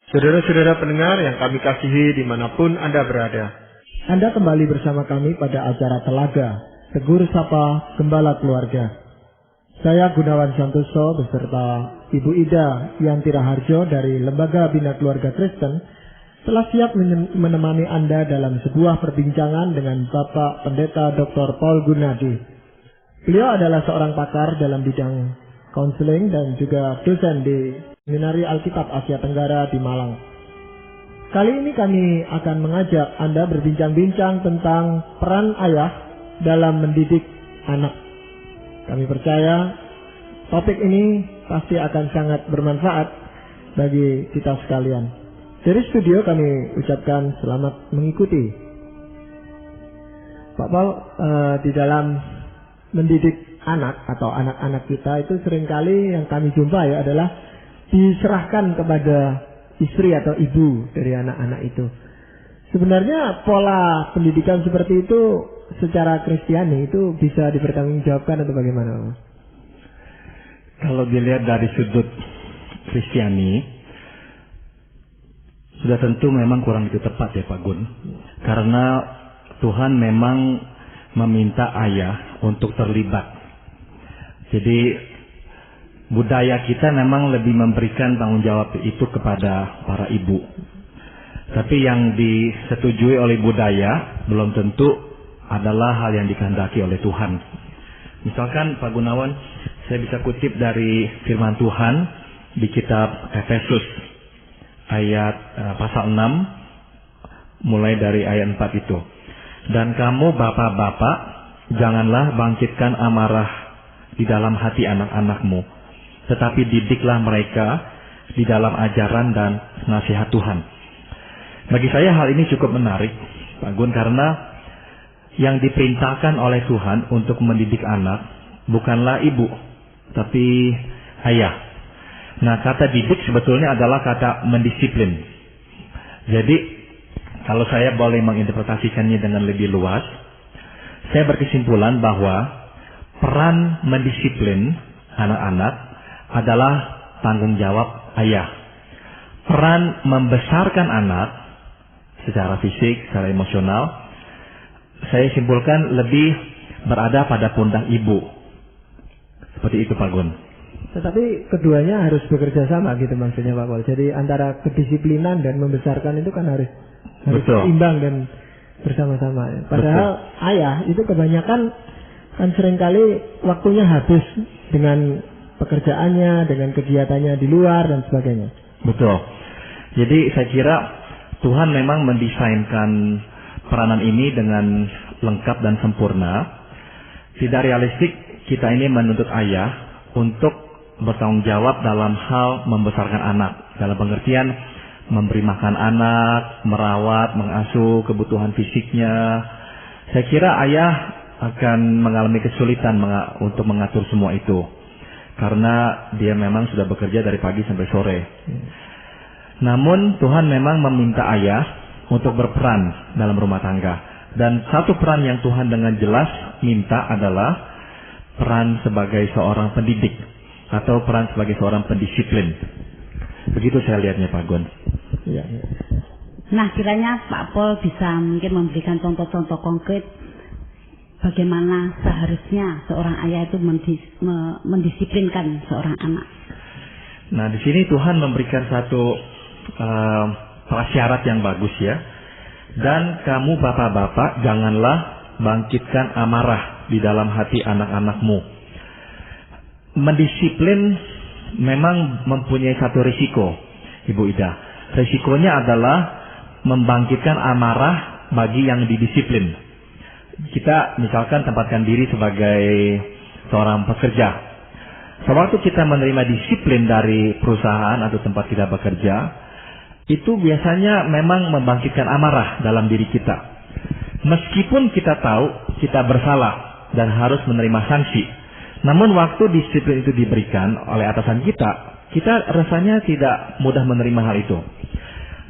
Saudara-saudara pendengar yang kami kasihi dimanapun Anda berada. Anda kembali bersama kami pada acara Telaga, Tegur Sapa Gembala Keluarga. Saya Gunawan Santoso beserta Ibu Ida Yanti Raharjo dari Lembaga Bina Keluarga Kristen telah siap menemani Anda dalam sebuah perbincangan dengan Bapak Pendeta Dr. Paul Gunadi. Beliau adalah seorang pakar dalam bidang konseling dan juga dosen di Seminari Alkitab Asia Tenggara di Malang. Kali ini kami akan mengajak Anda berbincang-bincang tentang peran ayah dalam mendidik anak. Kami percaya topik ini pasti akan sangat bermanfaat bagi kita sekalian. Dari studio kami ucapkan selamat mengikuti. Pak Paul, di dalam mendidik anak atau anak-anak kita itu seringkali yang kami jumpai adalah diserahkan kepada istri atau ibu dari anak-anak itu. Sebenarnya pola pendidikan seperti itu secara Kristiani itu bisa dipertanggungjawabkan atau bagaimana? Kalau dilihat dari sudut Kristiani, sudah tentu memang kurang itu tepat ya Pak Gun. Karena Tuhan memang meminta ayah untuk terlibat. Jadi budaya kita memang lebih memberikan tanggung jawab itu kepada para ibu. Tapi yang disetujui oleh budaya belum tentu adalah hal yang dikehendaki oleh Tuhan. Misalkan Pak Gunawan, saya bisa kutip dari firman Tuhan di kitab Efesus ayat pasal 6 mulai dari ayat 4 itu. Dan kamu bapak-bapak, janganlah bangkitkan amarah di dalam hati anak-anakmu, tetapi didiklah mereka di dalam ajaran dan nasihat Tuhan. Bagi saya hal ini cukup menarik, Pak Gun, karena yang diperintahkan oleh Tuhan untuk mendidik anak bukanlah ibu, tapi ayah. Nah, kata didik sebetulnya adalah kata mendisiplin. Jadi, kalau saya boleh menginterpretasikannya dengan lebih luas, saya berkesimpulan bahwa peran mendisiplin anak-anak adalah tanggung jawab ayah. Peran membesarkan anak secara fisik, secara emosional, saya simpulkan lebih berada pada pundak ibu. Seperti itu Pak Gun. Tetapi keduanya harus bekerja sama gitu maksudnya Pak Paul. Jadi antara kedisiplinan dan membesarkan itu kan harus seimbang dan bersama-sama. Padahal ayah itu kebanyakan kan seringkali waktunya habis dengan pekerjaannya, dengan kegiatannya di luar dan sebagainya. Betul. Jadi saya kira Tuhan memang mendesainkan peranan ini dengan lengkap dan sempurna. Tidak realistik kita ini menuntut ayah untuk bertanggung jawab dalam hal membesarkan anak. Dalam pengertian memberi makan anak, merawat, mengasuh kebutuhan fisiknya. Saya kira ayah akan mengalami kesulitan untuk mengatur semua itu. Karena dia memang sudah bekerja dari pagi sampai sore. Namun Tuhan memang meminta ayah untuk berperan dalam rumah tangga. Dan satu peran yang Tuhan dengan jelas minta adalah peran sebagai seorang pendidik atau peran sebagai seorang pendisiplin. Begitu saya lihatnya Pak Gun. Ya. Nah, kiranya Pak Paul bisa mungkin memberikan contoh-contoh konkret bagaimana seharusnya seorang ayah itu mendisiplinkan seorang anak. Nah, di sini Tuhan memberikan satu prasyarat yang bagus ya. Dan kamu bapak-bapak janganlah bangkitkan amarah di dalam hati anak-anakmu. Mendisiplin memang mempunyai satu risiko, Ibu Ida. Risikonya adalah membangkitkan amarah bagi yang didisiplin. Kita misalkan tempatkan diri sebagai seorang pekerja. Sewaktu kita menerima disiplin dari perusahaan atau tempat kita bekerja, itu biasanya memang membangkitkan amarah dalam diri kita. Meskipun kita tahu kita bersalah dan harus menerima sanksi, namun waktu disiplin itu diberikan oleh atasan kita rasanya tidak mudah menerima hal itu.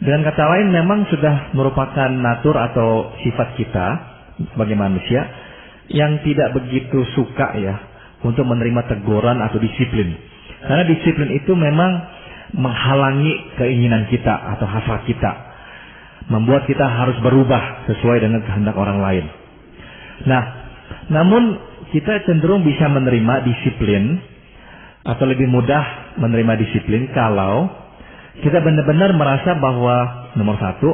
Dengan kata lain, memang sudah merupakan natur atau sifat kita sebagai manusia yang tidak begitu suka ya untuk menerima teguran atau disiplin. Karena disiplin itu memang menghalangi keinginan kita atau hasrat kita, membuat kita harus berubah sesuai dengan kehendak orang lain. Nah, namun kita cenderung bisa menerima disiplin atau lebih mudah menerima disiplin kalau kita benar-benar merasa bahwa nomor satu,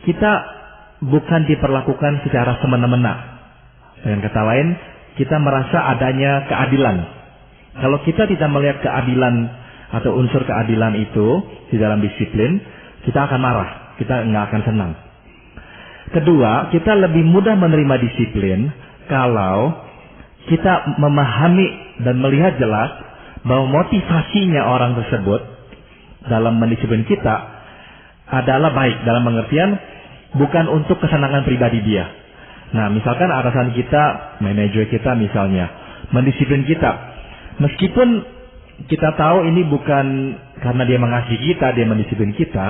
kita bukan diperlakukan secara semena-mena. Dengan kata lain, kita merasa adanya keadilan. Kalau kita tidak melihat keadilan atau unsur keadilan itu di dalam disiplin, kita akan marah, kita nggak akan senang. Kedua, kita lebih mudah menerima disiplin kalau kita memahami dan melihat jelas bahwa motivasinya orang tersebut dalam mendisiplin kita adalah baik, dalam pengertian bukan untuk kesenangan pribadi dia. Nah, misalkan atasan kita, manajer kita misalnya, mendisiplin kita. Meskipun kita tahu ini bukan karena dia mengasihi kita, dia mendisiplin kita,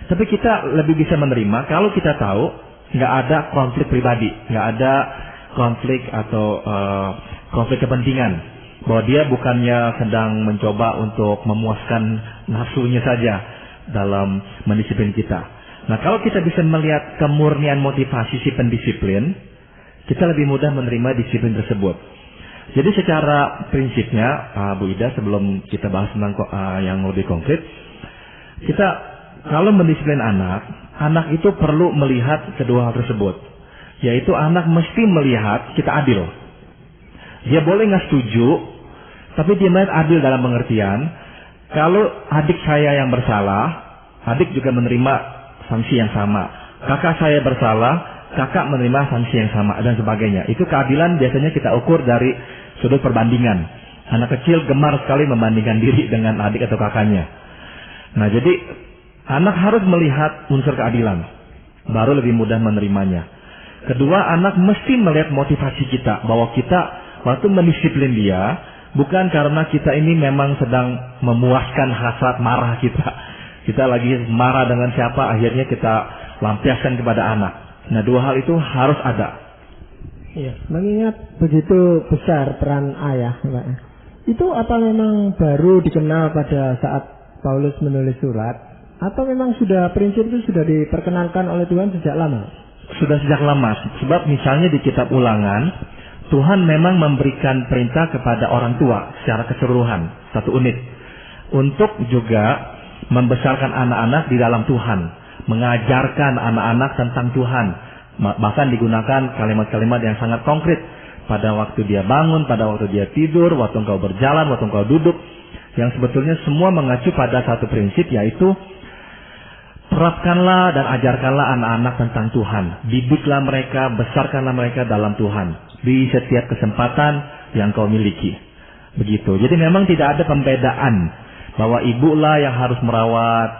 tapi kita lebih bisa menerima kalau kita tahu nggak ada konflik pribadi, nggak ada konflik atau konflik kepentingan, bahwa dia bukannya sedang mencoba untuk memuaskan nafsunya saja dalam mendisiplin kita. Nah, kalau kita bisa melihat kemurnian motivasi si pendisiplin, kita lebih mudah menerima disiplin tersebut. Jadi secara prinsipnya, Bu Ida, sebelum kita bahas tentang yang lebih konkret, kita kalau mendisiplin anak itu perlu melihat kedua hal tersebut. Yaitu anak mesti melihat kita adil. Dia boleh nggak setuju, tapi dia melihat adil dalam pengertian, kalau adik saya yang bersalah, adik juga menerima sanksi yang sama. Kakak saya bersalah, kakak menerima sanksi yang sama, dan sebagainya. Itu keadilan biasanya kita ukur dari sudut perbandingan. Anak kecil gemar sekali membandingkan diri dengan adik atau kakaknya. Nah, jadi anak harus melihat unsur keadilan, baru lebih mudah menerimanya. Kedua, anak mesti melihat motivasi kita, bahwa kita waktu mendisiplin dia bukan karena kita ini memang sedang memuaskan hasrat marah kita. Kita lagi marah dengan siapa, akhirnya kita lampiaskan kepada anak. Nah, dua hal itu harus ada. Iya, mengingat begitu besar peran ayah, Pak. Itu apa memang baru dikenal pada saat Paulus menulis surat, atau memang sudah prinsip itu sudah diperkenalkan oleh Tuhan sejak lama? Sudah sejak lama, sebab misalnya di kitab Ulangan, Tuhan memang memberikan perintah kepada orang tua secara keseluruhan, satu unit, untuk juga membesarkan anak-anak di dalam Tuhan, mengajarkan anak-anak tentang Tuhan, bahkan digunakan kalimat-kalimat yang sangat konkret pada waktu dia bangun, pada waktu dia tidur, waktu engkau berjalan, waktu engkau duduk, yang sebetulnya semua mengacu pada satu prinsip, yaitu terapkanlah dan ajarkanlah anak-anak tentang Tuhan, didiklah mereka, besarkanlah mereka dalam Tuhan di setiap kesempatan yang kau miliki. Begitu. Jadi memang tidak ada pembedaan bahwa ibulah yang harus merawat,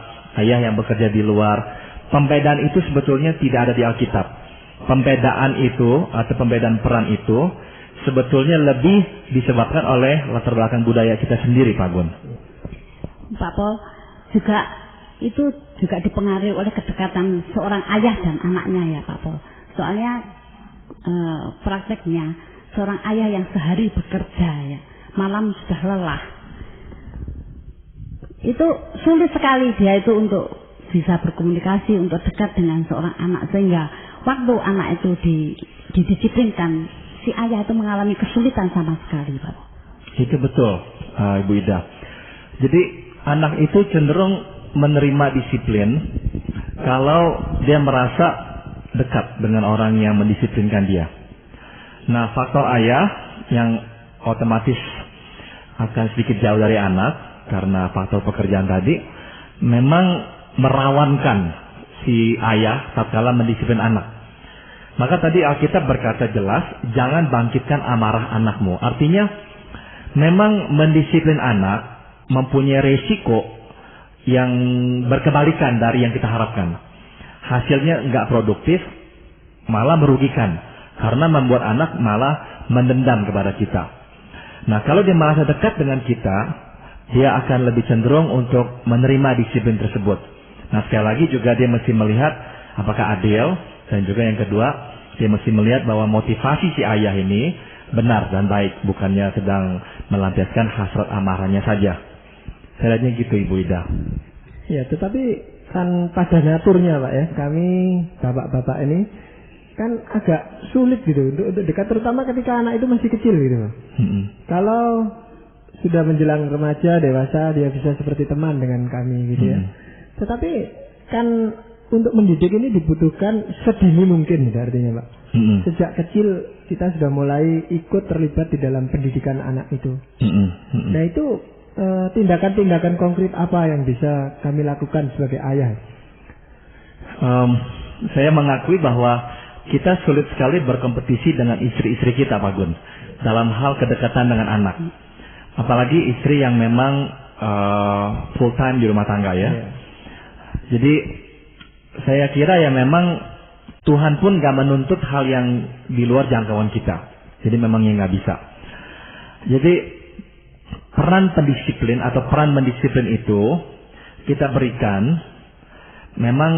ayah yang bekerja di luar. Pembedaan itu sebetulnya tidak ada di Alkitab. Pembedaan itu atau pembedaan peran itu sebetulnya lebih disebabkan oleh latar belakang budaya kita sendiri, Pak Gun. Pak Pol, itu juga dipengaruhi oleh kedekatan seorang ayah dan anaknya ya Pak Pol. Soalnya prakteknya seorang ayah yang sehari bekerja ya, malam sudah lelah. Itu sulit sekali dia itu untuk bisa berkomunikasi, untuk dekat dengan seorang anak, sehingga waktu anak itu didisiplinkan, si ayah itu mengalami kesulitan sama sekali, Pak. Itu betul, Ibu Ida. Jadi anak itu cenderung menerima disiplin kalau dia merasa dekat dengan orang yang mendisiplinkan dia. Nah, faktor ayah yang otomatis akan sedikit jauh dari anak karena faktor pekerjaan tadi, memang merawankan si ayah tatkala mendisiplin anak. Maka tadi Alkitab berkata jelas, jangan bangkitkan amarah anakmu. Artinya, memang mendisiplin anak mempunyai resiko yang berkebalikan dari yang kita harapkan. Hasilnya nggak produktif, malah merugikan. Karena membuat anak malah mendendam kepada kita. Nah, kalau dia merasa dekat dengan kita, dia akan lebih cenderung untuk menerima disiplin tersebut. Nah, sekali lagi juga dia mesti melihat apakah adil, dan juga yang kedua, dia mesti melihat bahwa motivasi si ayah ini benar dan baik, bukannya sedang melampiaskan hasrat amarahnya saja. Saya lihatnya gitu Ibu Ida. Ya, tetapi kan pada naturnya Pak ya, kami bapak-bapak ini kan agak sulit gitu untuk dekat, terutama ketika anak itu masih kecil gitu. Kalau sudah menjelang remaja, dewasa, dia bisa seperti teman dengan kami gitu ya. Tetapi kan untuk mendidik ini dibutuhkan sedini mungkin gitu, artinya Pak. Sejak kecil kita sudah mulai ikut terlibat di dalam pendidikan anak itu. Nah itu tindakan-tindakan konkret apa yang bisa kami lakukan sebagai ayah? Saya mengakui bahwa kita sulit sekali berkompetisi dengan istri-istri kita Pak Gun dalam hal kedekatan dengan anak. Apalagi istri yang memang full time di rumah tangga ya. Jadi saya kira ya memang Tuhan pun gak menuntut hal yang di luar jangkauan kita. Jadi memangnya gak bisa. Jadi peran pendisiplin atau peran mendisiplin itu kita berikan memang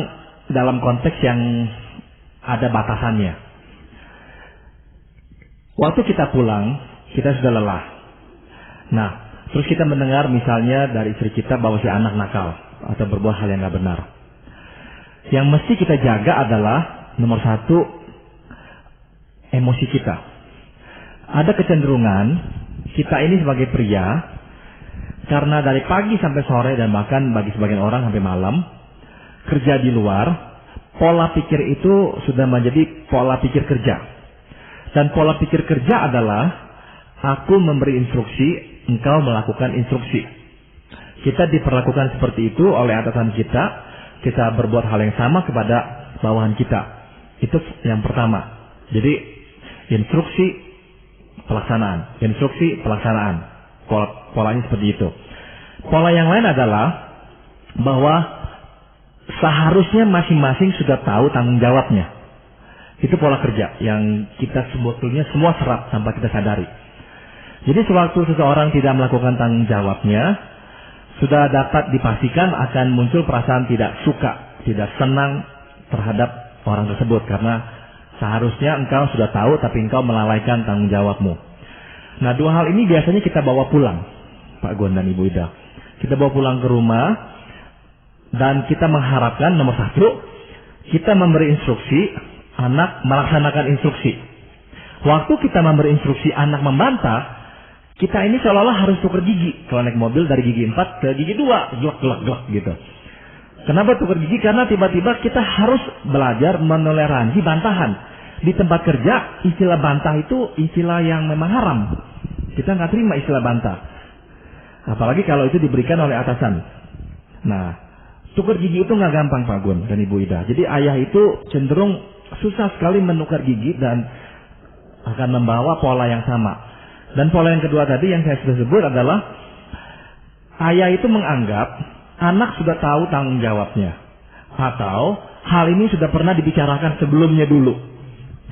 dalam konteks yang ada batasannya. Waktu kita pulang, kita sudah lelah. Nah, terus kita mendengar misalnya dari istri kita bahwa si anak nakal atau berbuat hal yang gak benar. Yang mesti kita jaga adalah nomor satu, emosi kita. Ada kecenderungan kita ini sebagai pria, karena dari pagi sampai sore dan bahkan bagi sebagian orang sampai malam kerja di luar, pola pikir itu sudah menjadi pola pikir kerja. Dan pola pikir kerja adalah aku memberi instruksi, engkau melakukan instruksi. Kita diperlakukan seperti itu oleh atasan kita berbuat hal yang sama kepada bawahan kita. Itu yang pertama. Jadi instruksi pelaksanaan, instruksi pelaksanaan. Polanya seperti itu. Pola yang lain adalah bahwa seharusnya masing-masing sudah tahu tanggung jawabnya. Itu pola kerja yang kita sebetulnya semua serap tanpa kita sadari. Jadi sewaktu seseorang tidak melakukan tanggung jawabnya, sudah dapat dipastikan akan muncul perasaan tidak suka, tidak senang terhadap orang tersebut, karena seharusnya engkau sudah tahu tapi engkau melalaikan tanggung jawabmu. Nah, dua hal ini biasanya kita bawa pulang, Pak Gon dan Ibu Ida. Kita bawa pulang ke rumah dan kita mengharapkan nomor satu, kita memberi instruksi, anak melaksanakan instruksi. Waktu kita memberi instruksi, anak membantah, kita ini seolah-olah harus tukar gigi. Kalau naik mobil dari gigi 4 ke gigi 2, glok gitu. Kenapa tukar gigi? Karena tiba-tiba kita harus belajar menoleransi bantahan. Di tempat kerja, istilah bantah itu istilah yang memang haram. Kita nggak terima istilah bantah. Apalagi kalau itu diberikan oleh atasan. Nah, tukar gigi itu nggak gampang Pak Gun dan Ibu Ida. Jadi ayah itu cenderung susah sekali menukar gigi dan akan membawa pola yang sama. Dan pola yang kedua tadi yang saya sudah sebut adalah ayah itu menganggap anak sudah tahu tanggung jawabnya. Atau hal ini sudah pernah dibicarakan sebelumnya dulu.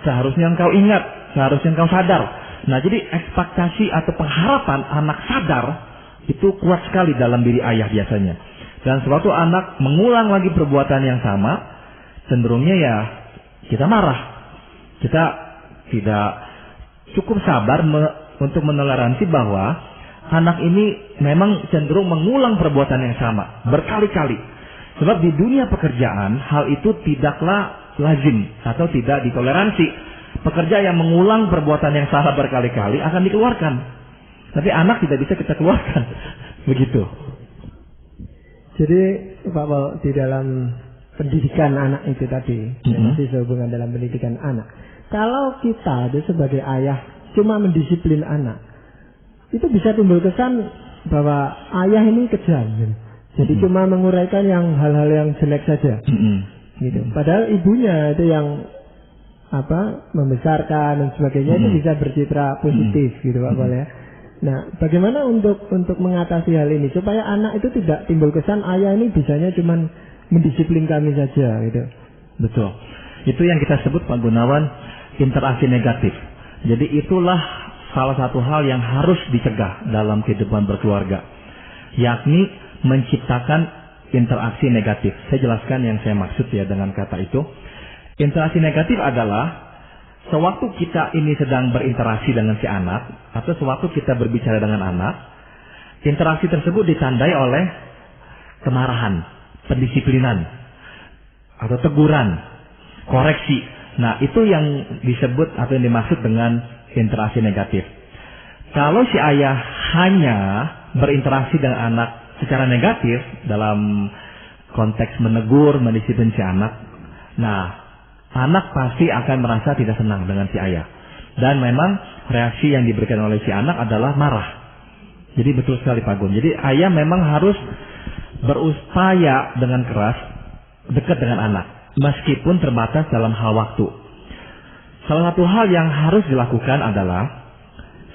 Seharusnya engkau ingat, seharusnya engkau sadar. Nah, jadi ekspektasi atau pengharapan anak sadar itu kuat sekali dalam diri ayah biasanya. Dan sewaktu anak mengulang lagi perbuatan yang sama, cenderungnya ya kita marah. Kita tidak cukup sabar untuk menoleransi bahwa anak ini memang cenderung mengulang perbuatan yang sama berkali-kali. Sebab di dunia pekerjaan hal itu tidaklah lazim atau tidak ditoleransi. Pekerja yang mengulang perbuatan yang salah berkali-kali akan dikeluarkan. Tapi anak tidak bisa kita keluarkan. Begitu. Jadi Pak Paul, di dalam pendidikan anak itu tadi, masih sehubungan dalam pendidikan anak. Kalau kita itu sebagai ayah cuma mendisiplin anak, itu bisa timbul kesan bahwa ayah ini kejam. Jadi cuma menguraikan yang hal-hal yang jelek saja. Gitu. Padahal ibunya itu yang membesarkan dan sebagainya itu bisa bercitra positif gitu Pak Paul ya. Nah, bagaimana untuk mengatasi hal ini supaya anak itu tidak timbul kesan ayah ini bisanya cuma mendisiplin kami saja gitu. Betul. Itu yang kita sebut Pak Gunawan interaksi negatif. Jadi itulah salah satu hal yang harus dicegah dalam kehidupan berkeluarga, yakni menciptakan interaksi negatif. Saya jelaskan yang saya maksud ya dengan kata itu. Interaksi negatif adalah sewaktu kita ini sedang berinteraksi dengan si anak, atau sewaktu kita berbicara dengan anak, interaksi tersebut ditandai oleh kemarahan, pendisiplinan, atau teguran, koreksi. Nah, itu yang disebut atau yang dimaksud dengan interaksi negatif. Kalau si ayah hanya berinteraksi dengan anak secara negatif dalam konteks menegur, mendisiplin si anak, nah, anak pasti akan merasa tidak senang dengan si ayah. Dan memang reaksi yang diberikan oleh si anak adalah marah. Jadi betul sekali Pak Gun. Jadi ayah memang harus berupaya dengan keras dekat dengan anak, meskipun terbatas dalam hal waktu. Salah satu hal yang harus dilakukan adalah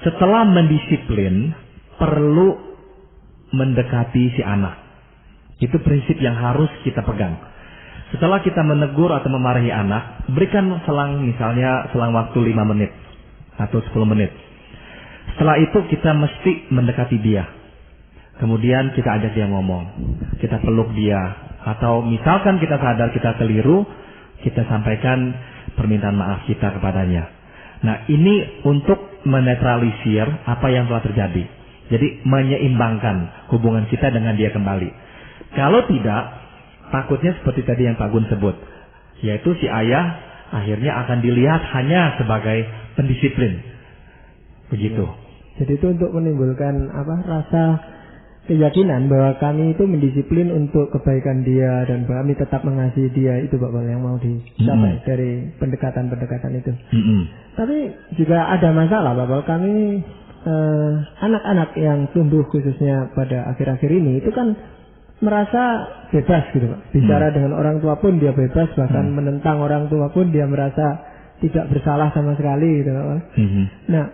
setelah mendisiplin, perlu mendekati si anak. Itu prinsip yang harus kita pegang. Setelah kita menegur atau memarahi anak, berikan misalnya selang waktu 5 menit atau 10 menit. Setelah itu kita mesti mendekati dia. Kemudian kita ajak dia ngomong, kita peluk dia, atau misalkan kita sadar kita keliru, kita sampaikan permintaan maaf kita kepadanya. Nah, ini untuk menetralisir apa yang telah terjadi. Jadi menyeimbangkan hubungan kita dengan dia kembali. Kalau tidak, takutnya seperti tadi yang Pak Gun sebut, yaitu si ayah akhirnya akan dilihat hanya sebagai pendisiplin. Begitu. Jadi itu untuk menimbulkan rasa keyakinan bahwa kami itu mendisiplin untuk kebaikan dia dan kami tetap mengasihi dia. Itu Bapak yang mau dicapai dari pendekatan-pendekatan itu. Tapi juga ada masalah Bapak, kami anak-anak yang tumbuh khususnya pada akhir-akhir ini itu kan merasa bebas gitu Pak. Bicara dengan orang tua pun dia bebas, bahkan menentang orang tua pun dia merasa tidak bersalah sama sekali gitu Pak. Nah,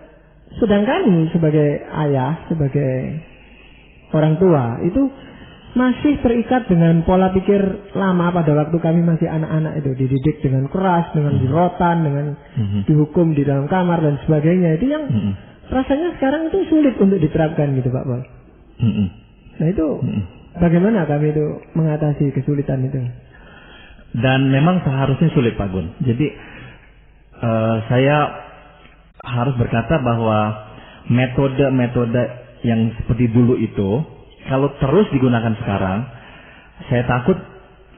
sedangkan sebagai ayah, sebagai orang tua itu masih terikat dengan pola pikir lama pada waktu kami masih anak-anak itu, dididik dengan keras, dengan dirotan, dengan dihukum di dalam kamar dan sebagainya. Itu yang rasanya sekarang itu sulit untuk diterapkan gitu Pak Paul. Nah itu bagaimana kami itu mengatasi kesulitan itu? Dan memang seharusnya sulit Pak Gun. Jadi saya harus berkata bahwa metode-metode yang seperti dulu itu, kalau terus digunakan sekarang, saya takut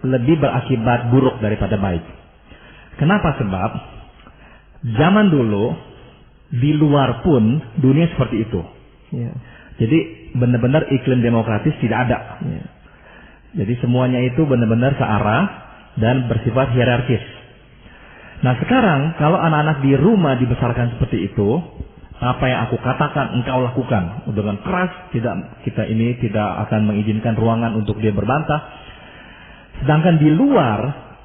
lebih berakibat buruk daripada baik. Kenapa? Sebab zaman dulu di luar pun dunia seperti itu. Jadi benar-benar iklim demokratis tidak ada. Jadi semuanya itu benar-benar searah dan bersifat hierarkis. Nah sekarang kalau anak-anak di rumah dibesarkan seperti itu, apa yang aku katakan engkau lakukan dengan keras, kita ini tidak akan mengizinkan ruangan untuk dia berbantah. Sedangkan di luar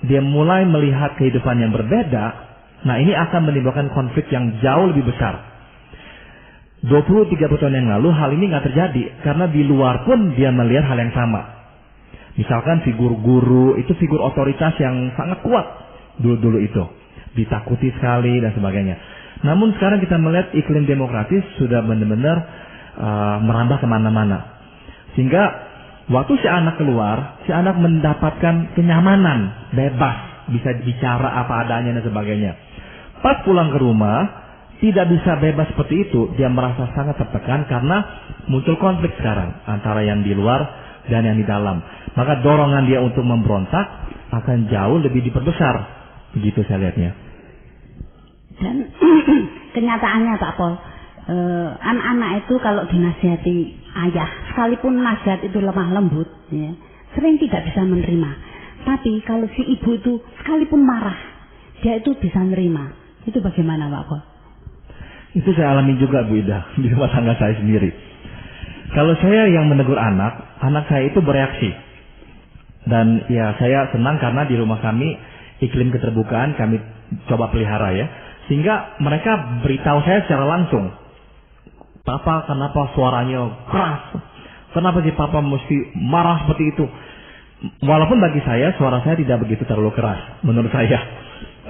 dia mulai melihat kehidupan yang berbeda. Nah ini akan menimbulkan konflik yang jauh lebih besar. 20-30 tahun yang lalu hal ini nggak terjadi karena di luar pun dia melihat hal yang sama. Misalkan figur guru itu figur otoritas yang sangat kuat dulu itu, ditakuti sekali dan sebagainya. Namun sekarang kita melihat iklim demokratis sudah benar-benar merambah kemana-mana. Sehingga waktu si anak keluar, si anak mendapatkan kenyamanan, bebas, bisa bicara apa adanya dan sebagainya. Pas pulang ke rumah, tidak bisa bebas seperti itu, dia merasa sangat tertekan karena muncul konflik sekarang antara yang di luar dan yang di dalam. Maka dorongan dia untuk memberontak akan jauh lebih diperbesar. Begitu saya lihatnya. Dan kenyataannya Pak Pol, anak-anak itu kalau dinasihati ayah, sekalipun nasihat itu lemah lembut, ya, sering tidak bisa menerima. Tapi kalau si ibu itu sekalipun marah, dia itu bisa menerima. Itu bagaimana Pak Pol? Itu saya alami juga Bu Ida di rumah tangga saya sendiri. Kalau saya yang menegur anak saya itu bereaksi. Dan ya saya senang karena di rumah kami iklim keterbukaan kami coba pelihara ya. Sehingga mereka beritahu saya secara langsung, Papa kenapa suaranya keras? Kenapa sih Papa mesti marah seperti itu? Walaupun bagi saya suara saya tidak begitu terlalu keras menurut saya.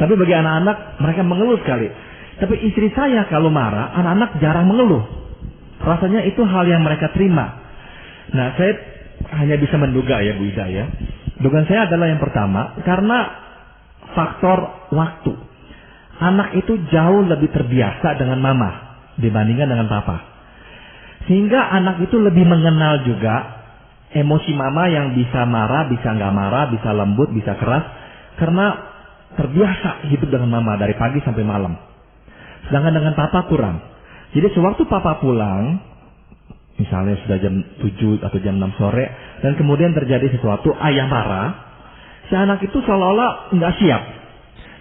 Tapi bagi anak-anak mereka mengeluh sekali. Tapi istri saya kalau marah, anak-anak jarang mengeluh. Rasanya itu hal yang mereka terima. Nah saya hanya bisa menduga ya Bu Ida ya. Dugaan saya adalah yang pertama, karena faktor waktu. Anak itu jauh lebih terbiasa dengan mama dibandingkan dengan papa. Sehingga anak itu lebih mengenal juga emosi mama yang bisa marah, bisa nggak marah, bisa lembut, bisa keras. Karena terbiasa hidup dengan mama dari pagi sampai malam. Sedangkan dengan papa kurang. Jadi sewaktu papa pulang, misalnya sudah jam 7 atau jam 6 sore, dan kemudian terjadi sesuatu, ayah marah, si anak itu seolah-olah nggak siap.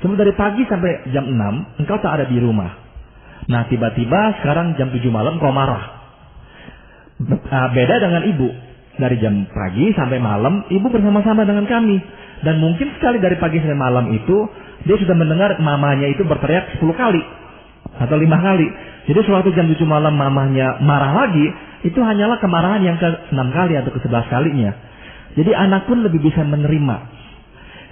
Sebab dari pagi sampai jam 6, engkau tak ada di rumah. Nah tiba-tiba sekarang jam 7 malam kau marah. Beda dengan ibu. Dari jam pagi sampai malam, ibu bersama-sama dengan kami. Dan mungkin sekali dari pagi sampai malam itu, dia sudah mendengar mamanya itu berteriak 10 kali. Atau 5 kali. Jadi sewaktu jam 7 malam mamanya marah lagi, itu hanyalah kemarahan yang ke-6 kali atau ke-11 kalinya. Jadi anak pun lebih bisa menerima.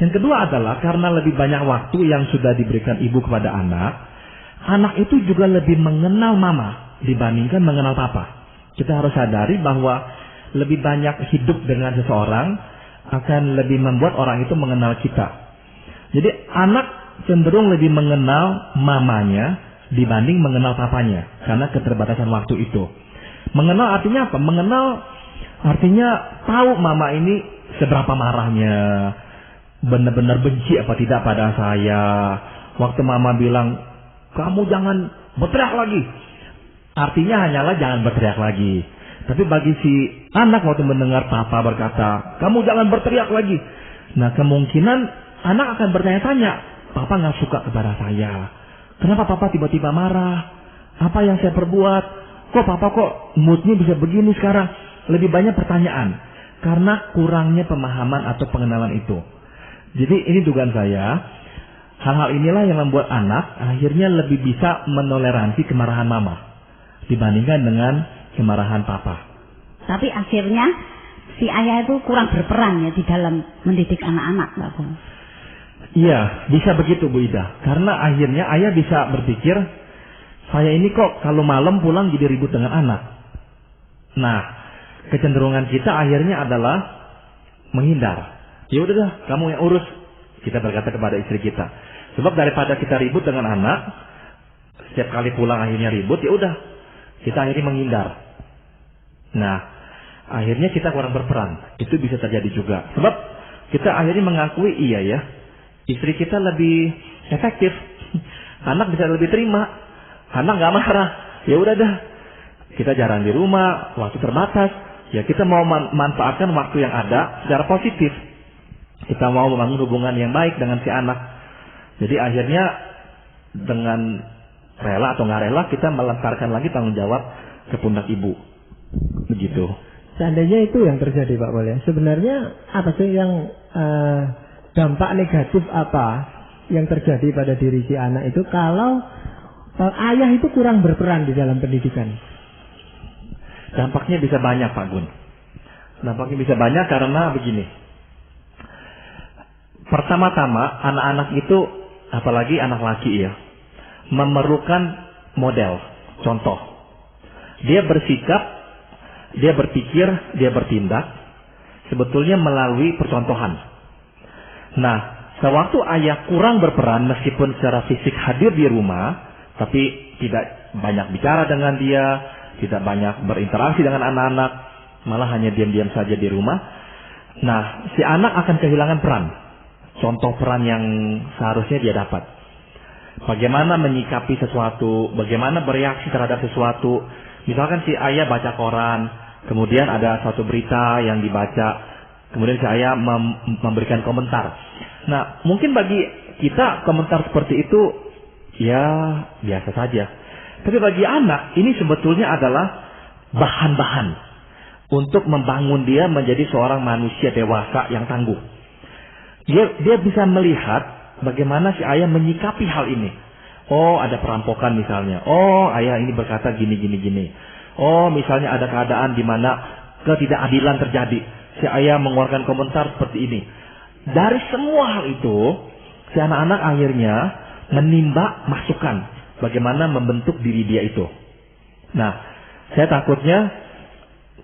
Yang kedua adalah karena lebih banyak waktu yang sudah diberikan ibu kepada anak itu juga lebih mengenal mama dibandingkan mengenal papa. Kita harus sadari bahwa lebih banyak hidup dengan seseorang akan lebih membuat orang itu mengenal kita. Jadi anak cenderung lebih mengenal mamanya dibanding mengenal papanya karena keterbatasan waktu itu. Mengenal artinya apa? Mengenal artinya tahu mama ini seberapa marahnya, benar-benar benci apa tidak pada saya. Waktu mama bilang, kamu jangan berteriak lagi, artinya hanyalah jangan berteriak lagi. Tapi bagi si anak waktu mendengar papa berkata, kamu jangan berteriak lagi, nah kemungkinan anak akan bertanya-tanya, papa nggak suka kepada saya, kenapa papa tiba-tiba marah, apa yang saya perbuat, kok papa kok moodnya bisa begini sekarang. Lebih banyak pertanyaan karena kurangnya pemahaman atau pengenalan itu. Jadi ini dugaan saya, hal-hal inilah yang membuat anak akhirnya lebih bisa menoleransi kemarahan mama dibandingkan dengan kemarahan papa. Tapi akhirnya si ayah itu kurang berperan ya di dalam mendidik anak-anak, Pak Bung. Iya, bisa begitu Bu Ida. Karena akhirnya ayah bisa berpikir, saya ini kok kalau malam pulang jadi ribut dengan anak. Nah, kecenderungan kita akhirnya adalah menghindar. Ya udah dah, kamu yang urus. Kita berkata kepada istri kita. Sebab daripada kita ribut dengan anak, setiap kali pulang akhirnya ribut, ya udah, kita akhirnya menghindar. Nah, akhirnya kita kurang berperan. Itu bisa terjadi juga. Sebab kita akhirnya mengakui iya ya, istri kita lebih efektif. Anak bisa lebih terima. Anak nggak marah. Ya udah dah, kita jarang di rumah, waktu terbatas. Ya kita mau manfaatkan waktu yang ada secara positif. Kita mau membangun hubungan yang baik dengan si anak. Jadi akhirnya dengan rela atau nggak rela kita melemparkan lagi tanggung jawab ke pundak ibu. Begitu. Seandainya itu yang terjadi Pak Pol ya, sebenarnya apa sih yang dampak negatif apa yang terjadi pada diri si anak itu kalau ayah itu kurang berperan di dalam pendidikan? Dampaknya bisa banyak Pak Gun. Dampaknya bisa banyak karena begini. Pertama-tama anak-anak itu, apalagi anak laki ya, memerlukan model, contoh. Dia bersikap, dia berpikir, dia bertindak sebetulnya melalui percontohan. Nah, sewaktu ayah kurang berperan meskipun secara fisik hadir di rumah, tapi tidak banyak bicara dengan dia, tidak banyak berinteraksi dengan anak-anak, malah hanya diam-diam saja di rumah. Nah, si anak akan kehilangan peran. Contoh peran yang seharusnya dia dapat. Bagaimana menyikapi sesuatu, bagaimana bereaksi terhadap sesuatu. Misalkan si ayah baca koran, kemudian ada suatu berita yang dibaca, kemudian si ayah memberikan komentar. Nah, mungkin bagi kita komentar seperti itu, ya biasa saja. Tapi bagi anak, ini sebetulnya adalah bahan-bahan untuk membangun dia menjadi seorang manusia dewasa yang tangguh. Dia bisa melihat bagaimana si ayah menyikapi hal ini. Oh, ada perampokan misalnya. Oh, ayah ini berkata gini. Oh, misalnya ada keadaan di mana ketidakadilan terjadi. Si ayah mengeluarkan komentar seperti ini. Dari semua hal itu, si anak-anak akhirnya menimba masukan bagaimana membentuk diri dia itu. Nah, saya takutnya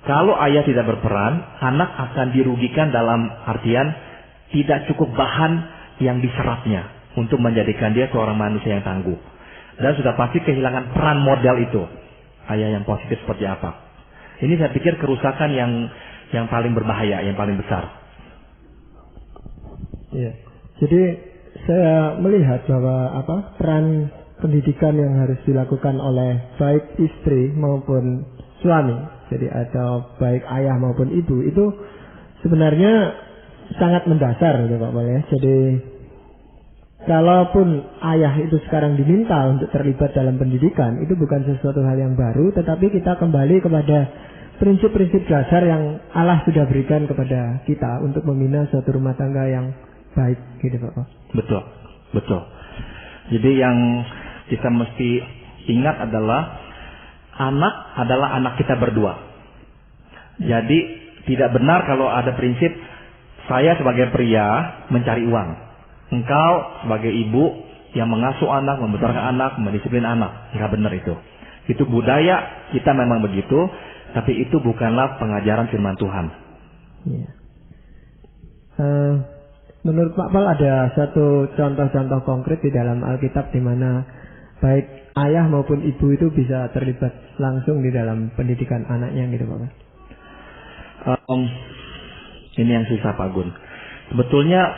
kalau ayah tidak berperan, anak akan dirugikan dalam artian tidak cukup bahan yang diserapnya untuk menjadikan dia seorang manusia yang tangguh. Dan sudah pasti kehilangan peran model itu. Ayah yang positif seperti apa. Ini saya pikir kerusakan yang paling berbahaya, yang paling besar. Iya. Jadi saya melihat bahwa peran pendidikan yang harus dilakukan oleh baik istri maupun suami, jadi atau baik ayah maupun ibu, itu sebenarnya sangat mendasar gitu Pak Pol ya. Jadi kalaupun ayah itu sekarang diminta untuk terlibat dalam pendidikan, itu bukan sesuatu hal yang baru, tetapi kita kembali kepada prinsip-prinsip dasar yang Allah sudah berikan kepada kita untuk membina suatu rumah tangga yang baik gitu Pak Pol. Betul, betul. Jadi yang kita mesti ingat adalah anak kita berdua. Jadi tidak benar kalau ada prinsip saya sebagai pria mencari uang, engkau sebagai ibu yang mengasuh anak, membesarkan anak, mendisiplin anak. Nggak benar itu. Itu budaya kita memang begitu, tapi itu bukanlah pengajaran firman Tuhan. Ya. Menurut Pak Pol ada satu contoh-contoh konkret di dalam Alkitab di mana baik ayah maupun ibu itu bisa terlibat langsung di dalam pendidikan anaknya gitu Pak. Ini yang susah Pak Gun. Sebetulnya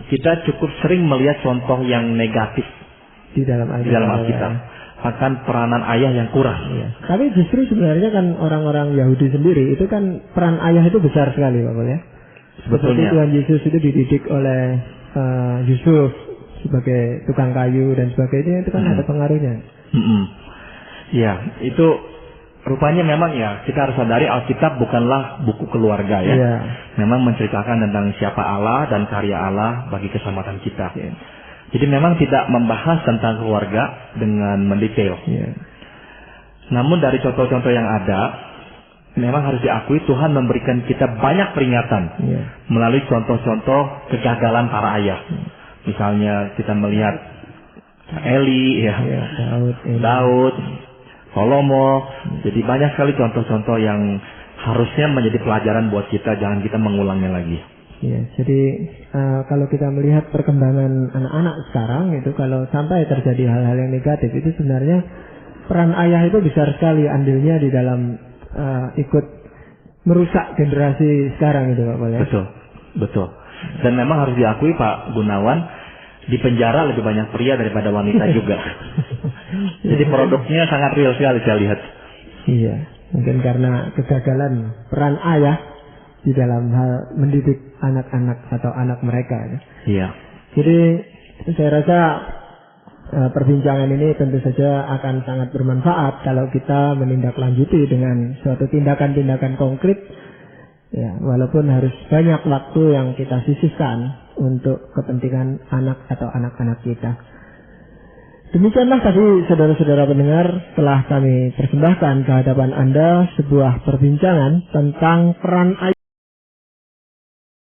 kita cukup sering melihat contoh yang negatif di dalam Alkitab. Akan peranan ayah yang kurang. Iya. Tapi justru sebenarnya kan orang-orang Yahudi sendiri itu kan peran ayah itu besar sekali Pak ya. Sebetulnya Tuhan Yesus itu dididik oleh Yusuf sebagai tukang kayu dan sebagainya, itu kan ada pengaruhnya. Ya, itu rupanya memang ya kita harus sadari Alkitab bukanlah buku keluarga ya. Ya. Memang menceritakan tentang siapa Allah dan karya Allah bagi keselamatan kita. Ya. Jadi memang tidak membahas tentang keluarga dengan mendetail. Ya. Namun dari contoh-contoh yang ada, memang harus diakui Tuhan memberikan kita banyak peringatan melalui contoh-contoh kegagalan para ayah. Misalnya kita melihat Eli, Daud, Salomo. Jadi banyak sekali contoh-contoh yang harusnya menjadi pelajaran buat kita, jangan kita mengulangnya lagi. Ya, jadi kalau kita melihat perkembangan anak-anak sekarang itu, kalau sampai terjadi hal-hal yang negatif, itu sebenarnya peran ayah itu besar sekali andilnya di dalam ikut merusak generasi sekarang itu Pak Pol ya. Betul. Dan memang harus diakui Pak Gunawan, di penjara lebih banyak pria daripada wanita juga. Jadi produknya sangat real sekali saya lihat. Iya, mungkin karena kegagalan peran ayah di dalam hal mendidik anak-anak atau anak mereka. Iya. Jadi saya rasa perbincangan ini tentu saja akan sangat bermanfaat kalau kita menindaklanjuti dengan suatu tindakan-tindakan konkret. Ya, walaupun harus banyak waktu yang kita sisihkan untuk kepentingan anak atau anak-anak kita. Demikianlah tadi saudara-saudara pendengar, telah kami persembahkan ke hadapan Anda sebuah perbincangan tentang peran ayah